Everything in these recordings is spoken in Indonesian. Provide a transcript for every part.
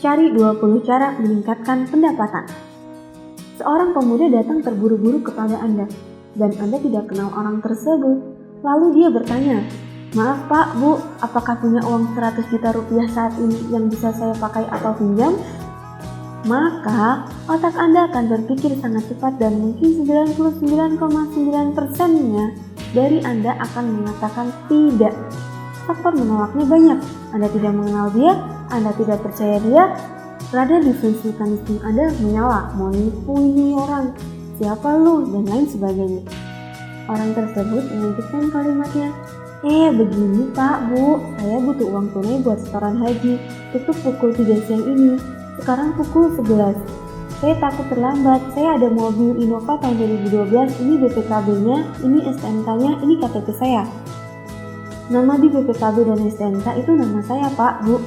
Cari 20 cara meningkatkan pendapatan. Seorang pemuda datang terburu-buru kepada Anda, dan Anda tidak kenal orang tersebut. Lalu dia bertanya, "Maaf Pak, Bu, apakah punya uang 100 juta rupiah saat ini yang bisa saya pakai atau pinjam?" Maka otak Anda akan berpikir sangat cepat dan mungkin 99,9%-nya dari Anda akan mengatakan tidak. Faktor menolaknya banyak. Anda tidak mengenal dia, Anda tidak percaya dia, radar defense mekanisme Anda menyala, mau nipu ini orang, siapa lu, dan lain sebagainya. Orang tersebut melanjutkan kalimatnya, begini Pak, Bu, saya butuh uang tunai buat setoran haji, tutup pukul 3 siang ini, sekarang pukul 11. Saya takut terlambat, saya ada mobil Innova tahun 2012, ini BPKB-nya, ini STNK-nya, ini KTP saya. Nama di BPKB dan STNK itu nama saya Pak, Bu.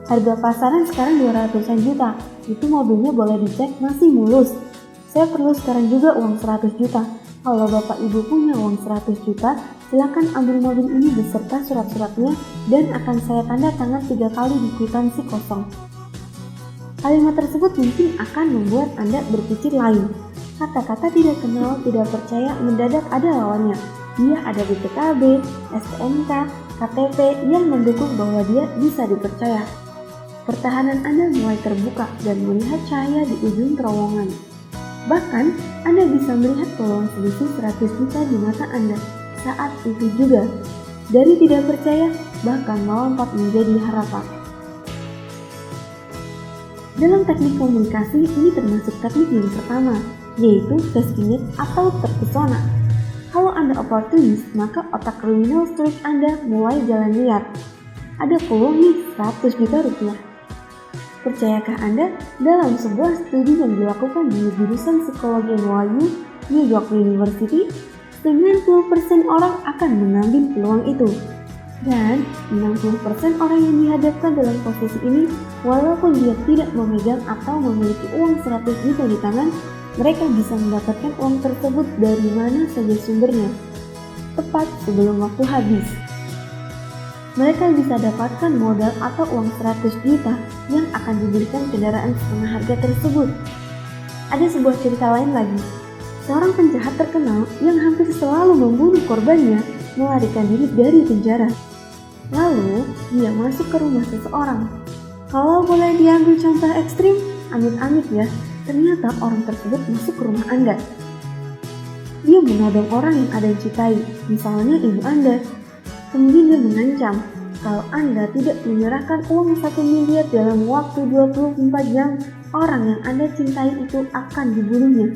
Harga pasaran sekarang 200-an juta, itu mobilnya boleh dicek masih mulus. Saya perlu sekarang juga uang 100 juta. Kalau Bapak Ibu punya uang 100 juta, silakan ambil mobil ini beserta surat-suratnya dan akan saya tanda tangan 3 kali di kwitansi kosong. Kalimat tersebut mungkin akan membuat Anda berpikir lain. Kata-kata tidak kenal, tidak percaya mendadak ada lawannya. Dia ada BPKB, STNK, KTP yang mendukung bahwa dia bisa dipercaya. Pertahanan Anda mulai terbuka dan melihat cahaya di ujung terowongan. Bahkan, Anda bisa melihat peluang selisih 100 juta di mata Anda saat itu juga. Dari tidak percaya, bahkan melompat menjadi harapan. Dalam teknik komunikasi, ini termasuk teknik yang pertama, yaitu fascinate atau terpesona. Kalau Anda oportunis, maka otak criminal streak Anda mulai jalan liar. Ada peluang nih 100 juta rupiah. Percayakah Anda, dalam sebuah studi yang dilakukan di jurusan psikologi NYU, New York University, 90% orang akan mengambil peluang itu. Dan 60% orang yang dihadapkan dalam posisi ini, walaupun dia tidak memegang atau memiliki uang 100 juta di tangan, mereka bisa mendapatkan uang tersebut dari mana saja sumbernya, tepat sebelum waktu habis. Mereka bisa dapatkan modal atau uang 100 juta yang akan diberikan kendaraan setengah harga tersebut. Ada sebuah cerita lain lagi. Seorang penjahat terkenal yang hampir selalu membunuh korbannya melarikan diri dari penjara. Lalu, dia masuk ke rumah seseorang. Kalau boleh diambil contoh ekstrim, amit-amit ya, ternyata orang tersebut masuk ke rumah Anda. Dia menodong orang yang Anda cintai, misalnya ibu Anda. Kemudian dia mengancam, kalau Anda tidak menyerahkan uang 1 miliar dalam waktu 24 jam, orang yang Anda cintai itu akan dibunuhnya.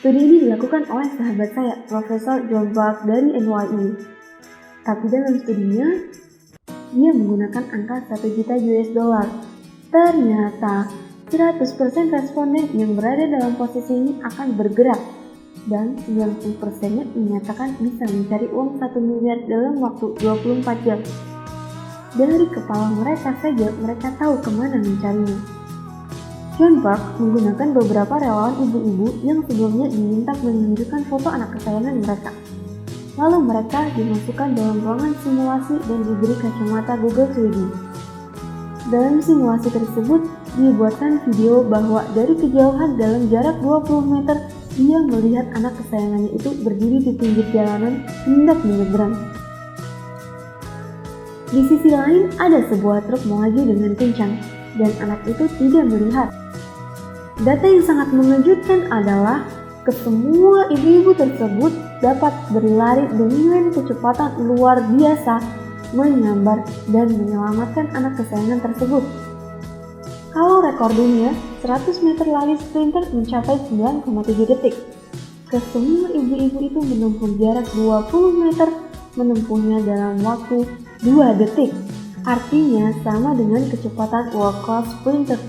Studi ini dilakukan oleh sahabat saya, Profesor John Buck dari NYU. Tapi dalam studinya, dia menggunakan angka 1 juta US dollar. Ternyata 100% responden yang berada dalam posisi ini akan bergerak, dan 90%-nya menyatakan bisa mencari uang 1 miliar dalam waktu 24 jam. Dari kepala mereka saja mereka tahu kemana mencarinya. John Buck menggunakan beberapa relawan ibu-ibu yang sebelumnya diminta menunjukkan foto anak kesayangan mereka. Lalu mereka dimasukkan dalam ruangan simulasi dan diberi kacamata Google 3D. Dalam simulasi tersebut, dibuatkan video bahwa dari kejauhan dalam jarak 20 meter, dia melihat anak kesayangannya itu berdiri di pinggir jalanan hendak menyeberang. Di sisi lain, ada sebuah truk melaju dengan kencang, dan anak itu tidak melihat. Data yang sangat mengejutkan adalah kesemua ibu-ibu tersebut dapat berlari dengan kecepatan luar biasa, menyambar dan menyelamatkan anak kesayangan tersebut. Kalau rekor dunia, 100 meter lari sprinter mencapai 9,7 detik. Kesemua ibu-ibu itu menempuh jarak 20 meter, menempuhnya dalam waktu 2 detik. Artinya sama dengan kecepatan world class sprinter.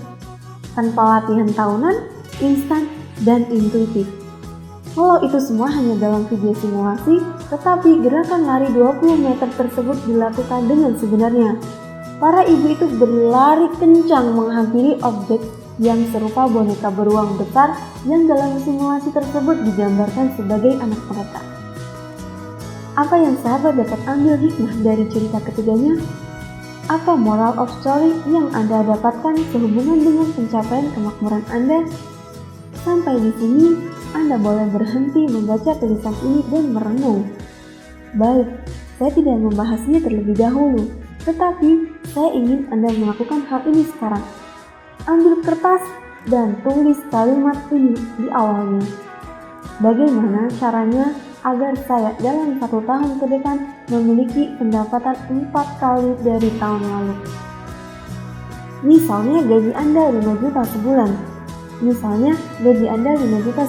Tanpa latihan tahunan, instan, dan intuitif. Walau itu semua hanya dalam video simulasi, tetapi gerakan lari 20 meter tersebut dilakukan dengan sebenarnya. Para ibu itu berlari kencang menghampiri objek yang serupa boneka beruang besar yang dalam simulasi tersebut digambarkan sebagai anak mereka. Apa yang sahabat dapat ambil hikmah dari cerita ketiganya? Apa moral of story yang Anda dapatkan sehubungan dengan pencapaian kemakmuran Anda? Sampai di sini, Anda boleh berhenti membaca tulisan ini dan merenung. Baik, saya tidak membahasnya terlebih dahulu, tetapi saya ingin Anda melakukan hal ini sekarang. Ambil kertas dan tulis kalimat ini di awalnya. Bagaimana caranya agar saya dalam 1 tahun ke depan memiliki pendapatan 4 kali dari tahun lalu? Misalnya gaji Anda 5 juta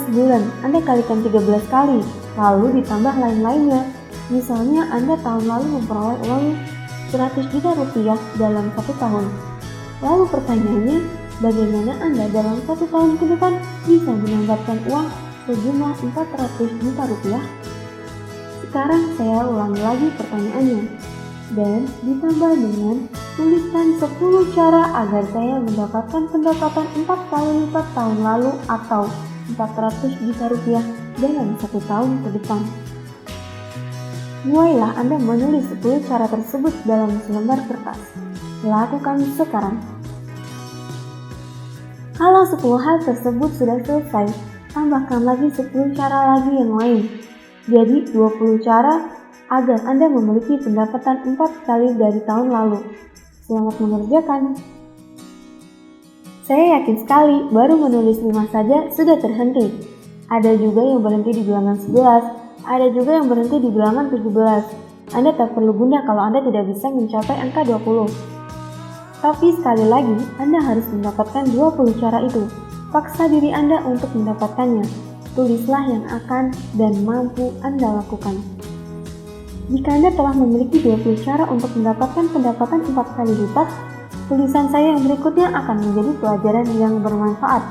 sebulan. Anda kalikan 13 kali, lalu ditambah lain-lainnya. Misalnya Anda tahun lalu memperoleh uang 100 juta rupiah dalam 1 tahun. Lalu pertanyaannya, bagaimana Anda dalam 1 tahun ke depan bisa mendapatkan uang sejumlah 400 juta rupiah? Sekarang saya ulangi lagi pertanyaannya, dan ditambah dengan tuliskan 10 cara agar saya mendapatkan pendapatan 4 kali lipat tahun lalu atau 400 juta rupiah dalam 1 tahun ke depan. Mulailah Anda menulis 10 cara tersebut dalam selembar kertas. Lakukan sekarang. Kalau 10 hal tersebut sudah selesai, tambahkan lagi 10 cara lagi yang lain. Jadi 20 cara agar Anda memiliki pendapatan 4 kali dari tahun lalu. Selamat mengerjakan. Saya yakin sekali baru menulis 5 saja sudah terhenti. Ada juga yang berhenti di bilangan 11, ada juga yang berhenti di bilangan 17. Anda tak perlu gundah kalau Anda tidak bisa mencapai angka 20. Tapi sekali lagi, Anda harus mendapatkan 20 cara itu. Paksa diri Anda untuk mendapatkannya. Tulislah yang akan dan mampu Anda lakukan. Jika Anda telah memiliki 20 cara untuk mendapatkan pendapatan 4 kali lipat, tulisan saya yang berikutnya akan menjadi pelajaran yang bermanfaat.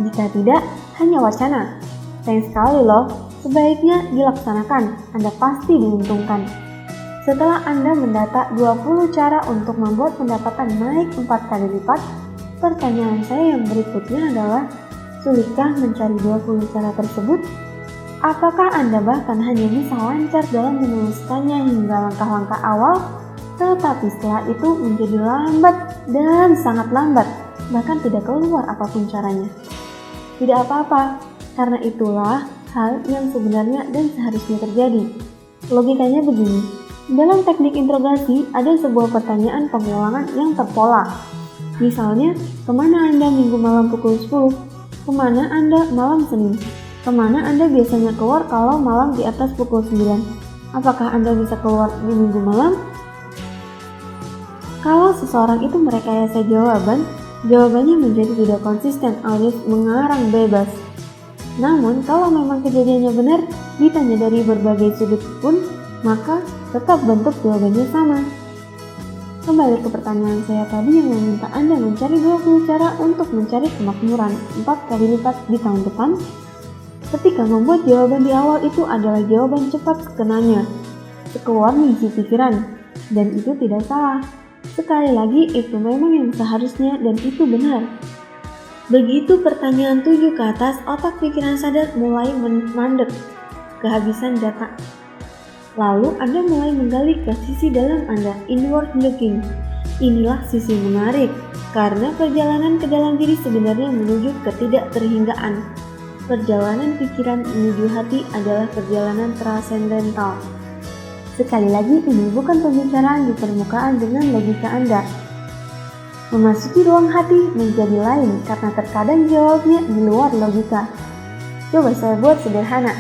Jika tidak, hanya wacana. Sayang sekali loh, sebaiknya dilaksanakan, Anda pasti diuntungkan. Setelah Anda mendata 20 cara untuk membuat pendapatan naik 4 kali lipat, pertanyaan saya yang berikutnya adalah, sulitkah mencari 20 cara tersebut? Apakah Anda bahkan hanya bisa lancar dalam menuliskannya hingga langkah-langkah awal, tetapi setelah itu menjadi lambat dan sangat lambat, bahkan tidak keluar apapun caranya? Tidak apa-apa, karena itulah hal yang sebenarnya dan seharusnya terjadi. Logikanya begini, dalam teknik interogasi ada sebuah pertanyaan pengulangan yang terpola. Misalnya, kemana Anda minggu malam pukul 10? Kemana Anda malam Senin? Kemana Anda biasanya keluar kalau malam di atas pukul 9? Apakah Anda bisa keluar di minggu malam? Kalau seseorang itu merekayasa jawabannya menjadi tidak konsisten alias mengarang bebas. Namun, kalau memang kejadiannya benar, ditanya dari berbagai sudut pun, maka tetap bentuk jawabannya sama. Kembali ke pertanyaan saya tadi yang meminta Anda mencari 20 cara untuk mencari kemakmuran 4 kali lipat di tahun depan. Ketika membuat jawaban di awal itu adalah jawaban cepat sekenanya, sekeluar mengisi pikiran, dan itu tidak salah. Sekali lagi, itu memang yang seharusnya dan itu benar. Begitu pertanyaan 7 ke atas, otak pikiran sadar mulai mandek, kehabisan data. Lalu Anda mulai menggali ke sisi dalam Anda, inward looking. Inilah sisi menarik, karena perjalanan ke dalam diri sebenarnya menuju ketidakterhinggaan. Perjalanan pikiran menuju hati adalah perjalanan transendental. Sekali lagi, ini bukan pembicaraan di permukaan dengan logika Anda. Memasuki ruang hati menjadi lain karena terkadang jawabnya di luar logika. Coba saya buat sederhana.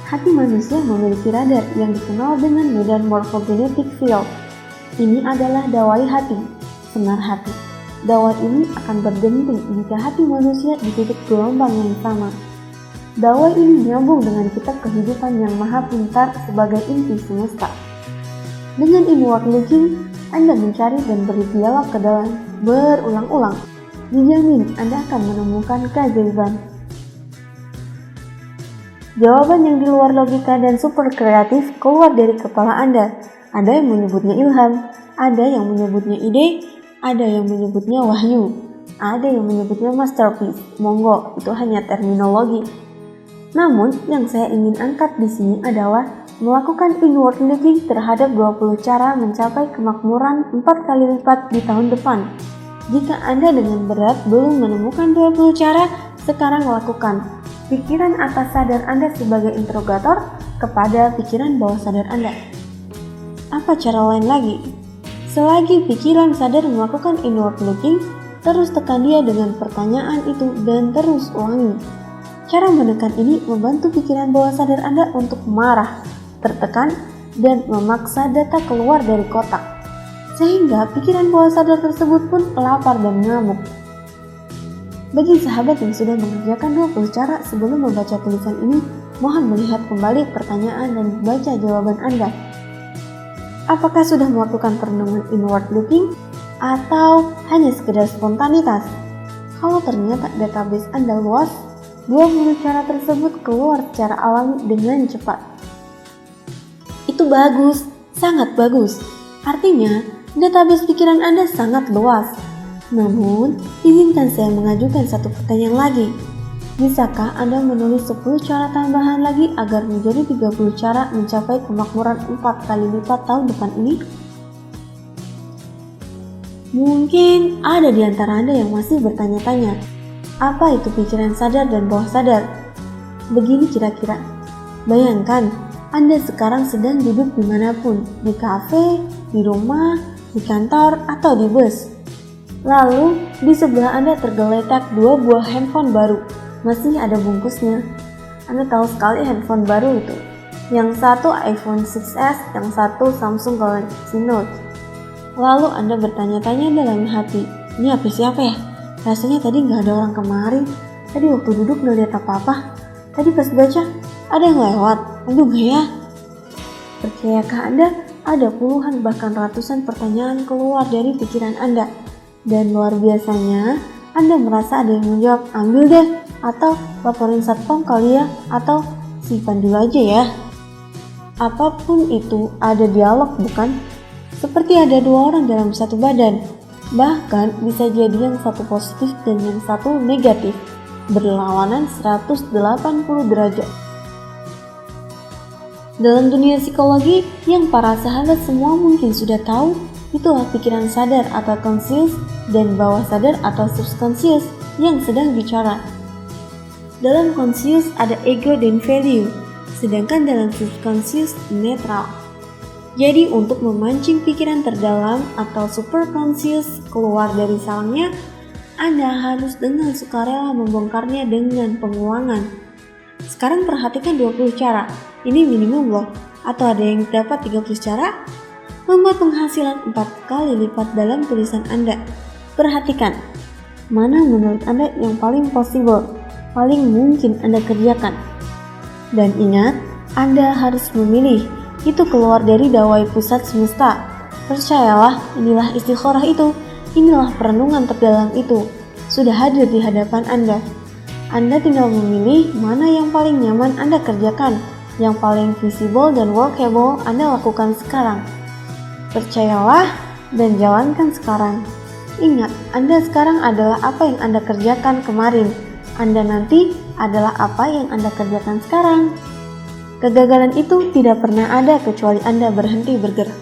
Hati manusia memiliki radar yang dikenal dengan medan morphogenetic field. Ini adalah dawai hati, senar hati. Dawai ini akan berdenting jika hati manusia di titik gelombang yang sama. Dawai ini nyambung dengan kitab kehidupan yang maha pintar sebagai inti semesta. Dengan inward looking, Anda mencari dan berdialog ke dalam berulang-ulang. Dijamin Anda akan menemukan keajaiban. Jawaban yang di luar logika dan super kreatif keluar dari kepala Anda. Ada yang menyebutnya ilham, ada yang menyebutnya ide, ada yang menyebutnya wahyu, ada yang menyebutnya masterpiece. Monggo, itu hanya terminologi. Namun, yang saya ingin angkat di sini adalah melakukan inward looking terhadap 20 cara mencapai kemakmuran 4 kali lipat di tahun depan. Jika Anda dengan berat belum menemukan 20 cara, sekarang lakukan. Pikiran atas sadar Anda sebagai interrogator kepada pikiran bawah sadar Anda. Apa cara lain lagi? Selagi pikiran sadar melakukan inward looking, terus tekan dia dengan pertanyaan itu dan terus ulangi. Cara menekan ini membantu pikiran bawah sadar Anda untuk marah, tertekan, dan memaksa data keluar dari kotak. Sehingga pikiran bawah sadar tersebut pun lapar dan ngamuk. Bagi sahabat yang sudah mengerjakan 20 cara sebelum membaca tulisan ini, mohon melihat kembali pertanyaan dan baca jawaban Anda. Apakah sudah melakukan perenungan inward looking atau hanya sekedar spontanitas? Kalau ternyata database Anda luas, 20 cara tersebut keluar secara alami dengan cepat. Itu bagus, sangat bagus. Artinya, database pikiran Anda sangat luas. Namun, izinkan saya mengajukan satu pertanyaan lagi. Bisakah Anda menulis 10 cara tambahan lagi agar menjadi 30 cara mencapai kemakmuran 4 kali lipat tahun depan ini? Mungkin ada di antara Anda yang masih bertanya-tanya, apa itu pikiran sadar dan bawah sadar? Begini kira-kira, bayangkan Anda sekarang sedang duduk dimanapun, di kafe, di rumah, di kantor, atau di bus. Lalu, di sebelah Anda tergeletak 2 buah handphone baru, masih ada bungkusnya. Anda tahu sekali handphone baru itu. Yang satu iPhone 6s, yang satu Samsung Galaxy Note. Lalu Anda bertanya-tanya dalam hati, ini HP siapa ya? Rasanya tadi nggak ada orang kemarin. Tadi waktu duduk nggak lihat apa-apa. Tadi pas baca, ada yang lewat. Aduh nggak ya? Percayakah Anda, ada puluhan bahkan ratusan pertanyaan keluar dari pikiran Anda. Dan luar biasanya, Anda merasa ada yang menjawab, ambil deh. Atau laporin satpam kali ya. Atau simpan dulu aja ya. Apapun itu, ada dialog bukan? Seperti ada 2 orang dalam satu badan. Bahkan bisa jadi yang satu positif dan yang satu negatif, berlawanan 180 derajat. Dalam dunia psikologi yang para sahabat semua mungkin sudah tahu, itulah pikiran sadar atau conscious dan bawah sadar atau subconscious yang sedang bicara. Dalam conscious ada ego dan value, sedangkan dalam subconscious netral. Jadi untuk memancing pikiran terdalam atau superconscious keluar dari sarangnya, Anda harus dengan sukarela membongkarnya dengan pengulangan. Sekarang perhatikan 20 cara, ini minimum loh. Atau ada yang dapat 30 cara? Membuat penghasilan 4 kali lipat dalam tulisan Anda. Perhatikan, mana menurut Anda yang paling possible, paling mungkin Anda kerjakan. Dan ingat, Anda harus memilih. Itu keluar dari dawai pusat semesta. Percayalah, inilah istikharah itu. Inilah perenungan terdalam itu. Sudah hadir di hadapan Anda. Anda tinggal memilih mana yang paling nyaman Anda kerjakan. Yang paling visible dan workable Anda lakukan sekarang. Percayalah dan jalankan sekarang. Ingat, Anda sekarang adalah apa yang Anda kerjakan kemarin. Anda nanti adalah apa yang Anda kerjakan sekarang. Kegagalan itu tidak pernah ada kecuali Anda berhenti bergerak.